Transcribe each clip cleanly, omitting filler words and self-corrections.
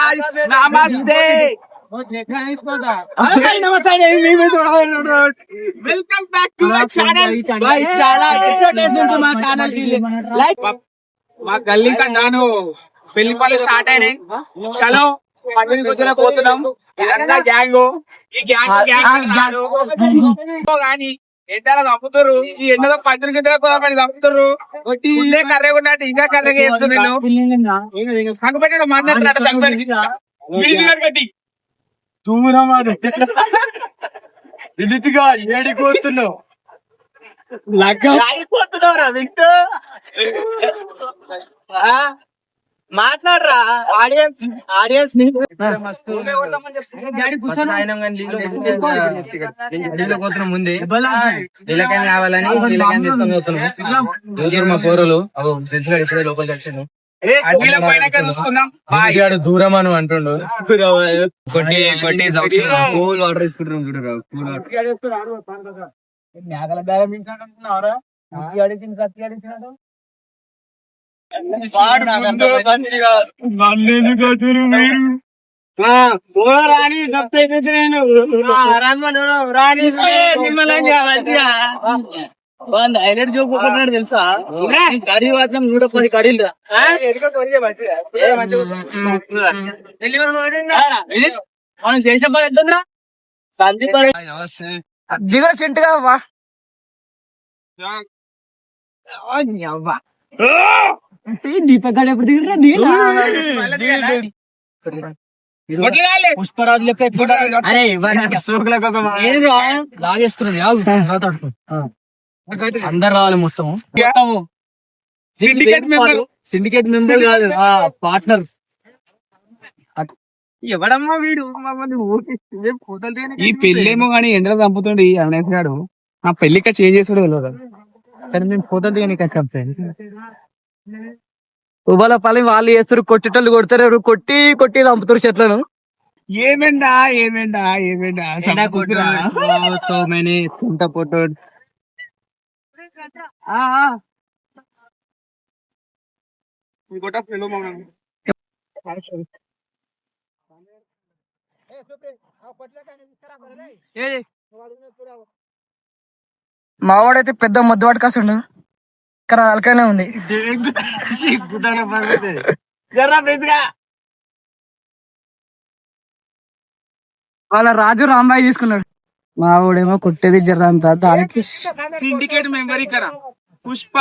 నమస్తే welcome back to my channel. చాలా మా ఛానల్ లైక్ మా గల్లీ నాను పెళ్లి పనులు స్టార్ట్ అయినాయి. చలో పండుగ గుర్తులో పోతున్నాం. ఇదంతా గ్యాంగ్. ఈ గ్యాంగ్ కానీ ఎండలో చంపుతారు. ఈ ఎండలో పండుగ గుర్తులో చంపుతారు. ఇదే కర్రెగా ఉన్నట్టు ఇంకా కర్రెగా చేస్తున్నాను. సంగపెట్టాడు మాట్లాడుతున్నాడు. సంగపెట్టి కట్టి దూరం ఇదిగా ఏడిపోతున్నావు పోతున్నావురా వింటూ మాట్లాడరా ఆడియన్స్ ని పోతున్నాం. ముందే ఇళ్ళకైనా కావాలని ఇళ్ళకైనా తీసుకొని పోతున్నాం. మా పోరలు లోపల కలిసి దూరం అని అంటుండు. కూల్ వాటర్ తీసుకుంటున్నాం. మేకల బేగం తింటున్నారా? రాని తప్పైపోయింది. నేను రాని హైలైట్ చూపుతున్నాడు తెలుసా? కడీ మాత్రం 110 కడీలు మనం దేశం పని ఎట్లుందిరా? సందీప్ దిగర చెట్టుగా దీపక్ ఎప్పుడు దిగరా? పుష్పరాజు లెక్క లాగేస్తున్నాడు. అందరు రావాలి మొత్తం. సిండికేట్ మెంబర్ కాదు, పార్ట్నర్. ఎవడమ్మా వీడు? ఈ పెళ్ళేమో కానీ ఎండలో చంపుతుండే అవినేష్ గారు. ఆ పెళ్లిక చేంజ్ చేసాడు వెళ్ళదు కానీ మేము ఫోటోలు దిగని కష్టం. ఉబాల పని వాళ్ళు చేస్తారు. కొట్టేటోళ్ళు కొడతారు. కొట్టి కొట్టి చంపుతారు చెట్లను. ఏమేండా సొంత ఫోటో మావాడైతే పెద్ద ముద్దువాడు కాసుండు. కానీ అలకనే ఉంది. వాళ్ళ రాజు రాంబాయి తీసుకున్నాడు. మావాడేమో కొట్టేది జర్ర అంతా. దానికి సిండికేట్ మెంబర్ ఇక్కడ పుష్ప.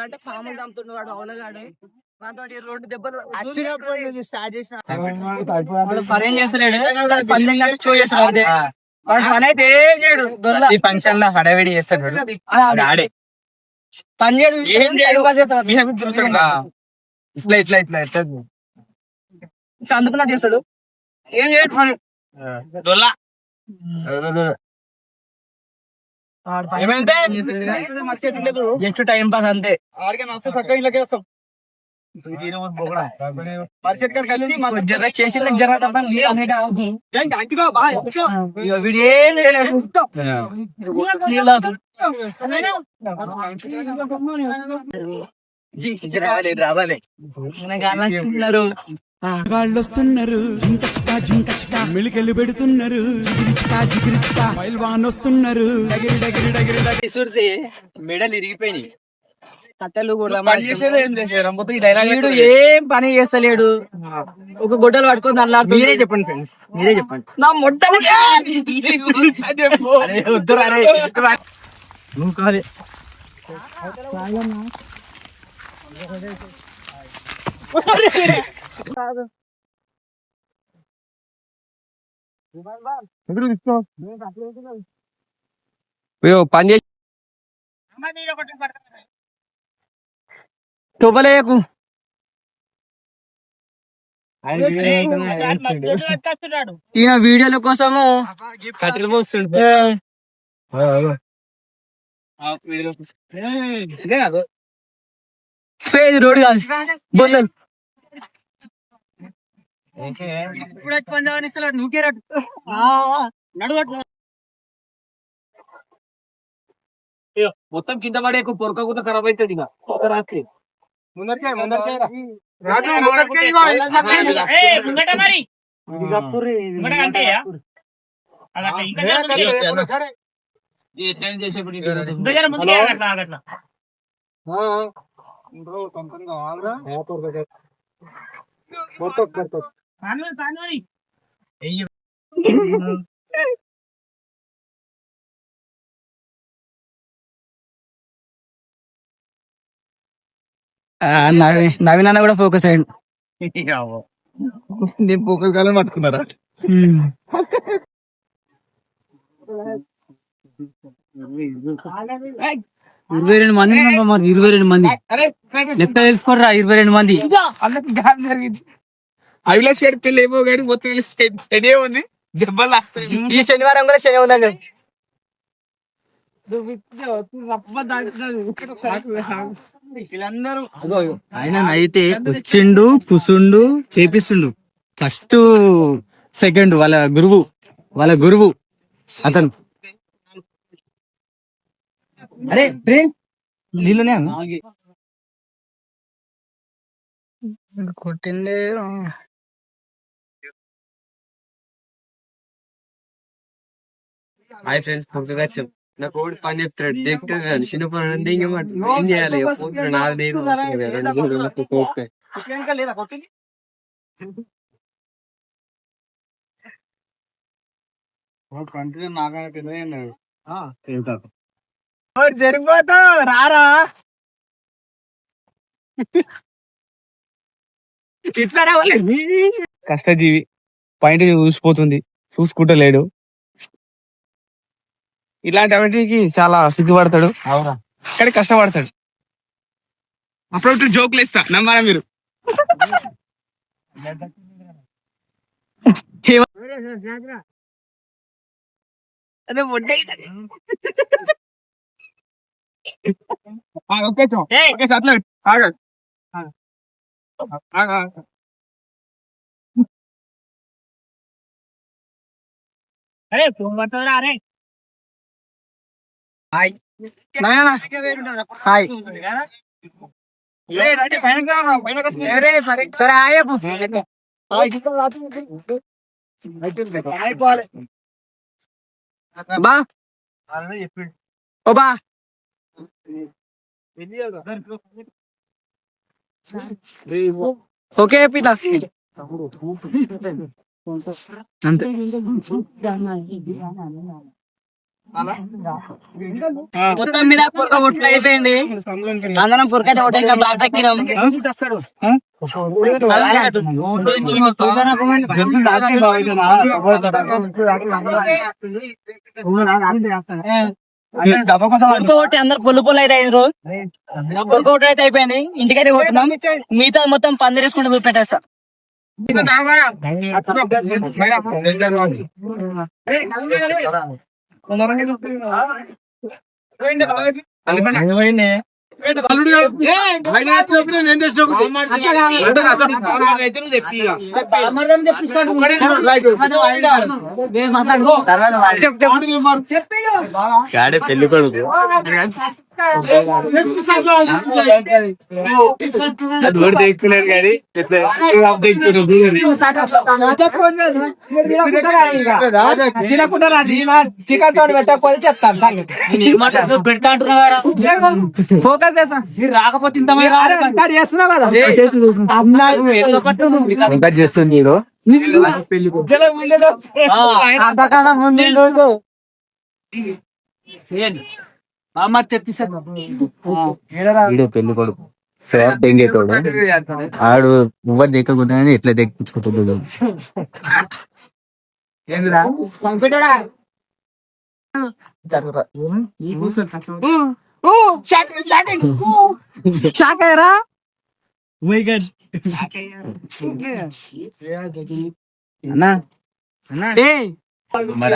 అంటే పాములు చంపుతున్నాడు అవునగాడు. రెండు దెబ్బలు పని చేస్తలేడు. పని అయితే ఏం చేయడు. ఈ ఫంక్షన్ లో హడావిడి చేస్తాడు. ఆడే పని చేయడు. ఏం చేయడు. ఇట్లా ఇట్లా ఇట్లా ఇట్లా అందుకున్నట్టు చేస్తాడు. ఏం చేయడు పని. ఏమైతే జస్ట్ టైం పాస్ అంతే. ఆడికి నచ్చ చక్కగా ఇళ్ళకి వస్తాం. జర చేసి జర రావాలి. వాళ్ళు వస్తున్నారు. మిలికెళ్ళి పెడుతున్నారు. మెడలు ఇరిగిపోయినాయి. కట్టెలు కూడా ఏం పని చేస్తలేడు. ఒక గుడ్డలు పట్టుకొని అల్లాడుతుంది. మీరే చెప్పండి ఫ్రెండ్స్, మీరే చెప్పండి. నా మొట్టలు పని చేసి టొబలేకు ఈయన వీడియోల కోసము కట్టెలు పోస్తుంటే రోడ్ కాదు బొల్లలు నువ్వుకే నడువట్లేదు. మొత్తం కింద పడే పొరక కూడా ఖరాబ్ అవుతుంది ఇక ఒక రాత్రి నవీన్ అన్న కూడా ఫోకస్ అయ్యాడు. నేను ఫోకస్ కాలం పట్టుకున్నారా? 22 మంది ఉన్నాం మరి. 22 మంది లెక్క తెలుసుకోర్రా. 22 మంది అవిలాష్ గారి పెళ్లి ఏమో కానీ మొత్తం స్టడీ ఉంది. దెబ్బలు ఈ శనివారం కూడా శని ఉందండి. ఆయన అయితే వచ్చిండు, కుసుండు, చేపిస్తుండు. ఫస్ట్ సెకండ్ వాళ్ళ గురువు అతను. అరే నీళ్ళునే కొట్టిండే. హాయ్ ఫ్రెండ్స్, పొద్దుగా నాకు ఒకటి పని చెప్తాడు దిగుతాడు చిన్న పని ఉంది. ఇంకేమంట ఏం చేయాలి? నాది జరిగిపోతా రారా కష్టజీవి పాయింట్ చూసిపోతుంది, చూసుకుంటలేడు. ఇలాంటి వాటికి చాలా సిగ్గుపడతాడు, కానీ కష్టపడతాడు. అప్పుడప్పుడు జోకులు ఇస్తా, నమ్మారా మీరు? అరే ఫోన్ పడుతుందా? అరే హాయ్ హాయ్ సరే బా ఓ బా ఓకే పిత అంతే. మొత్తం మీద పొరక కొట్లు అయిపోయింది. అందరం పొరక అయితే కొట్టేసిన బ్లాక్ ఎక్కినాం. కొట్టి అందరు పొల్లు అయితే అయినారు. పొరక కొట్టు అయితే అయిపోయింది. ఇంటికైతే కొట్టినాం. మిగతా మొత్తం పందిరేసుకుంటూ పెట్టేస్తా. పెళ్లి కొడుకు ఎక్కున్నారు కానీ చికెన్ తోటి పెట్టకపోతే చెప్తాను సంగతి. పెడతా ఫోకస్ చేస్తా. మీరు రాకపోతే ఇంత చేస్తున్నావు కదా. చేస్తుంది అమ్మ తెప్పిస్తాడు పెళ్లి కొడుకు దెంగేటోడు. ఆడు నువ్వు దిక్కకుండా ఎట్లా దెక్కించుకుంటుండదు. షాకరా మరి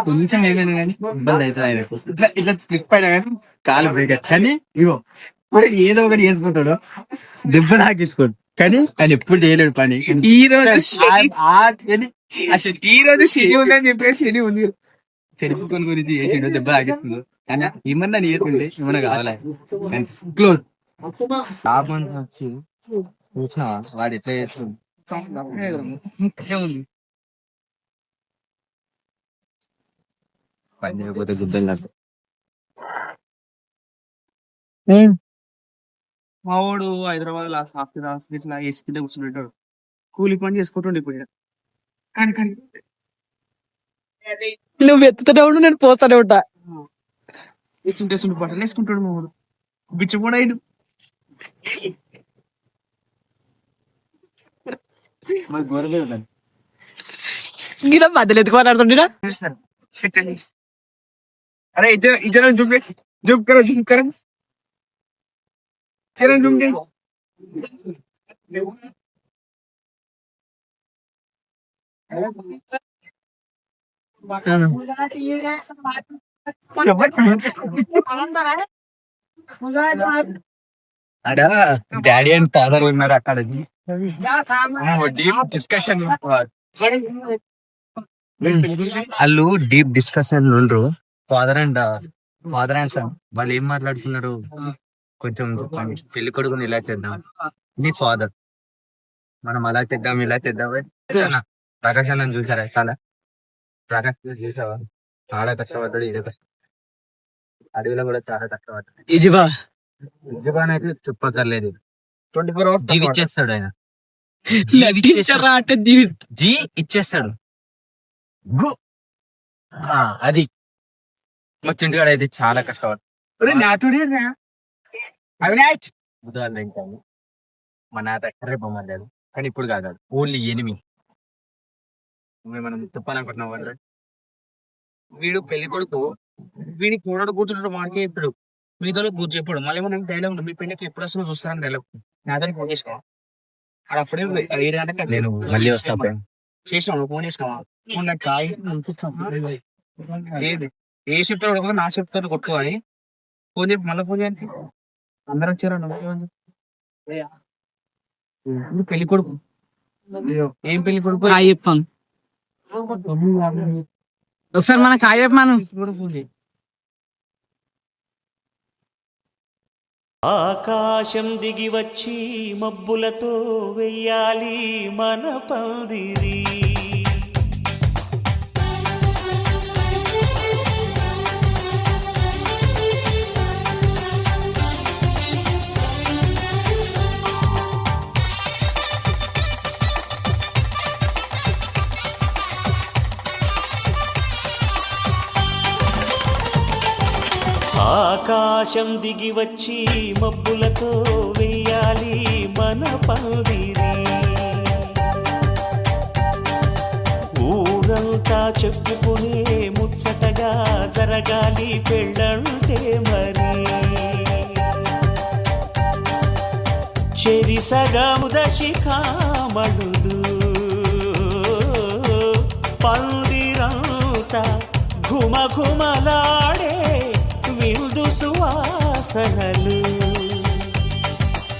కొంచెం ఏమైనా కానీ ఇబ్బంది అవుతుంది ఆయనకు. ఇట్లా ఇట్లా స్లిప్ అయినా కానీ కాలు బ్రేక్ కానీ ఇగో మరి ఏదో ఒకటి చేసుకుంటాడు, దెబ్బ తాకించుకోడు. కానీ ఆయన ఎప్పుడు చేయలేడు పని. ఈ రోజు శని ఉందని చెప్పేసి శని ఉంది. చెరుపుకొని గురించి చేసిండు దెబ్బ తాగిస్తుండు కానీ ఏమన్నా నేర్చుకుంటే ఏమన్నా కావాలి క్లోజ్ లాభం వచ్చి చూసినావా వాడు ఎట్లా చేస్తుంది పని చేయకపోతే గుద్దలు నాకు మా వాడు హైదరాబాద్ లో సాఫ్ట్వేర్ ఆఫీస్ లా ఏసీ కింద కూర్చుంటాడు కూలి పని చేసుకుంటుండే ఇప్పుడు ఈడ. కానీ కానీ నువ్వు ఎత్తుతూనే ఉండు, నేను పోతానే ఉంటా. వేసుకుంటే బట్టలు వేసుకుంటాడు మా వాడు బిచ్చపోడా ఇడు. మరి గొర్రెలే ఉన్నాను గిడ మధ్యలో ఎత్తుకు మాట్లాడుతుండీనా? अरे इधर इधर झुक झुक करो झुक करो किरण झुक गए అడా డాడీ అండ్ ఫాదర్ ఉన్నారు అక్కడ డీప్ డిస్కషన్ వాళ్ళు డీప్ డిస్కషన్ ఉండ్రు ఫాదర్ అండ్ సన్ వాళ్ళు ఏం మాట్లాడుతున్నారు కొంచెం పెళ్లి కొడుకుని ఇలా చేద్దాం నీ ఫాదర్ మనం అలా చేద్దాం ఇలా చేద్దాం ప్రకాశ్ అన్న చూసారా చాలా ప్రకాశ్ చూసావా చాలా కష్టపడ్డాడు ఇదే కష్టం అడవిలో కూడా చాలా కష్టపడ్డాడు ఇజబాన్ అయితే చెప్పక్కర్లేదు 24 hours జీవి ఇచ్చేస్తాడు ఆయన అంటే జీ ఇచ్చేస్తాడు అది మా చింటిగాడు అయితే చాలా కష్టపడు अरे नातुड़ी है अविनाश ఉదాహరణ ఏంటంటే మా నాన్న ఎక్కడే పొమ్మన్నాడు కానీ ఇప్పుడు కాదు ఓన్లీ ఎనిమి మనం చెప్పాలనుకుంటున్నాం వాళ్ళు వీడు పెళ్లి కొడుకు వీడి కూడడు కూర్చుంటాడు మాకే ఇప్పుడు మీతో కూర్చు చెప్పాడు మళ్ళీ మనం డైలాగ్ ఉంటుంది మీ పెళ్లికి ఎప్పుడు వస్తుందో చూస్తాను డైలాగ్ నా దగ్గర ఫోన్ చేసుకో అది అప్పుడే 5 గంటలకు నేను మళ్ళీ వస్తా చేసాను ఫోన్ చేసుకోవా ఫోన్ నాకు కాయ ఏది ఏ చెప్తాడు కూడా నా చెప్తాను కొట్టు అని ఫోన్ చెప్పి మళ్ళీ ఫోన్ చేయండి అందరూ వచ్చారు నువ్వు పెళ్లి కొడుకు ఏం పెళ్లి కొడుకు కాయ చెప్పాను ఒకసారి మన కాయ చెప్పమాను. ఫోన్ చేయి ఆకాశం దిగి వచ్చి మబ్బులతో వెయ్యాలి మన పందిరి ఆకాశం దిగి వచ్చి మబ్బులతో వెయ్యాలి మన పందిరి ఊరంతా చెప్పుకునే ముచ్చటగా జరగాలి పెళ్ళంటే మరి చెరిసగముద శిఖామణులు పందిరంతా ఘుమఘుమలాడే విందు సువాసనలు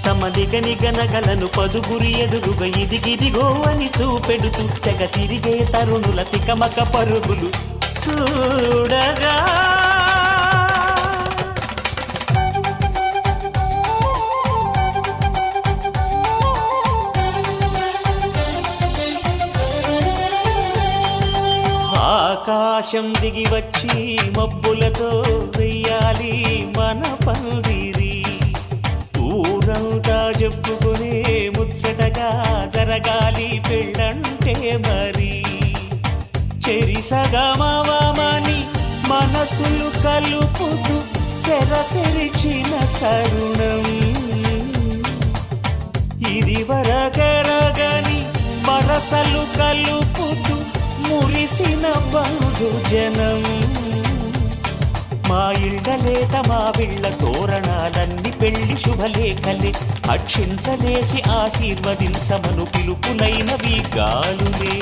తమ నిగనిగనగలను పదుగురి ఎదురుగా ఇదిగిదిగో అని చూపెడుతూ తెగ తిరిగే తరుణుల తికమక పరుగులు చూడగా ఆకాశం దిగి వచ్చి మబ్బులతో వెయ్యాలి మన పందిరి ఊరంతా చెప్పుకునే ముచ్చటగా జరగాలి పెళ్ళంటే మరి చెరిసగమవమని మనసులు కలుపుతూ తెర తెరిచిన తరుణం ఇది వరగరగని వరసలు కలుపుతూ మురిసిన బంధుజనం మా ఇళ్ళలేత మా విళ్ళ తోరణాలన్నీ పెళ్లి శుభలేఖలే అక్షింతలేసి ఆశీర్వదించమను పిలుపులైనవి గాలులే